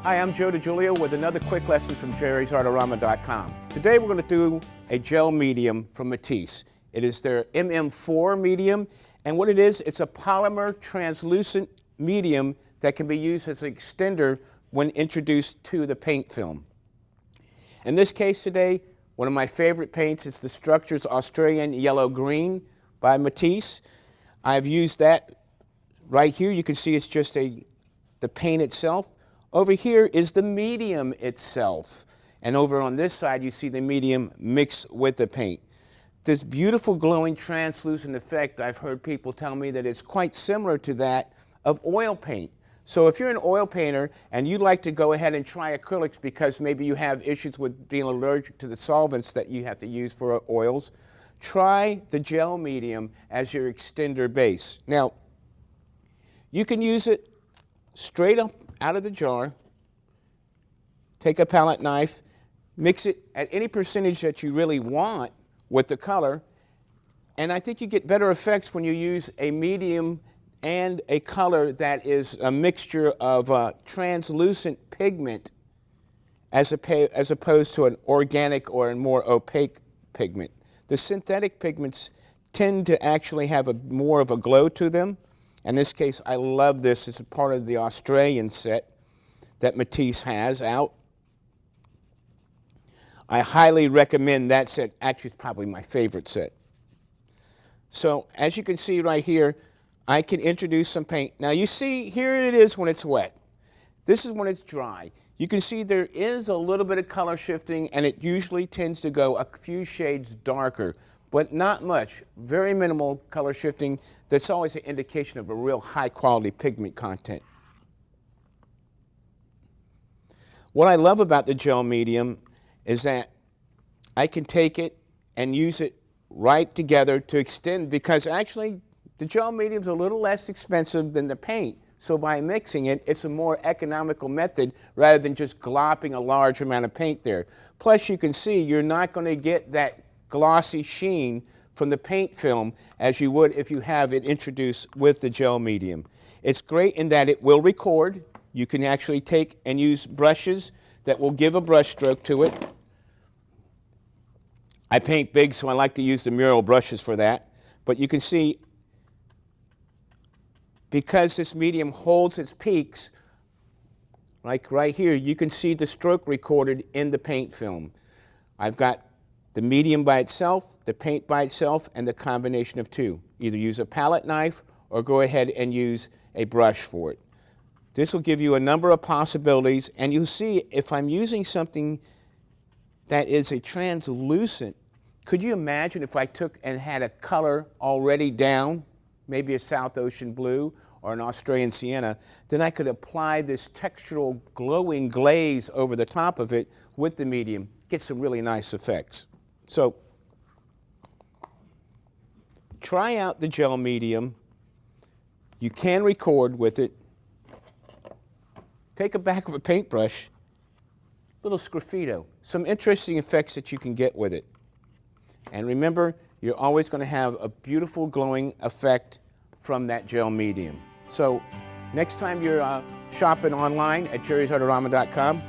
Hi, I'm Joe DiGiulio with another quick lesson from jerrysartorama.com. Today we're going to do a gel medium from Matisse. It is their MM4 medium, and what it is, it's a polymer translucent medium that can be used as an extender when introduced to the paint film. In this case today, one of my favorite paints is the Structures Australian Yellow Green by Matisse. I've used that right here. You can see it's just the paint itself. Over here is the medium itself. And over on this side, you see the medium mixed with the paint. This beautiful glowing translucent effect, I've heard people tell me that it's quite similar to that of oil paint. So if you're an oil painter and you'd like to go ahead and try acrylics because maybe you have issues with being allergic to the solvents that you have to use for oils, try the gel medium as your extender base. Now, you can use it straight up out of the jar, take a palette knife, mix it at any percentage that you really want with the color, and I think you get better effects when you use a medium and a color that is a mixture of translucent pigment as opposed to an organic or a more opaque pigment. The synthetic pigments tend to actually have more of a glow to them. In this case, I love this. It's a part of the Australian set that Matisse has out. I highly recommend that set. Actually, it's probably my favorite set. So as you can see right here, I can introduce some paint. Now you see, here it is when it's wet. This is when it's dry. You can see there is a little bit of color shifting, and it usually tends to go a few shades darker, but not much. Very minimal color shifting. That's always an indication of a real high quality pigment content. What I love about the gel medium is that I can take it and use it right together to extend, because actually the gel medium is a little less expensive than the paint. So by mixing it, it's a more economical method rather than just glopping a large amount of paint there. Plus you can see you're not going to get that glossy sheen from the paint film as you would if you have it introduced with the gel medium. It's great in that it will record. You can actually take and use brushes that will give a brush stroke to it. I paint big, so I like to use the mural brushes for that. But you can see, because this medium holds its peaks, like right here, you can see the stroke recorded in the paint film. I've got the medium by itself, the paint by itself, and the combination of two. Either use a palette knife or go ahead and use a brush for it. This will give you a number of possibilities, and you'll see if I'm using something that is a translucent, could you imagine if I took and had a color already down, maybe a South Ocean blue or an Australian sienna, then I could apply this textural glowing glaze over the top of it with the medium, get some really nice effects. So try out the gel medium. You can record with it. Take a back of a paintbrush, little sgraffito, some interesting effects that you can get with it. And remember, you're always going to have a beautiful glowing effect from that gel medium. So next time you're shopping online at jerrysartorama.com,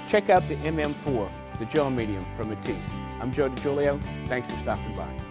check out the MM4, the gel medium from Matisse. I'm Joe DiGiulio. Thanks for stopping by.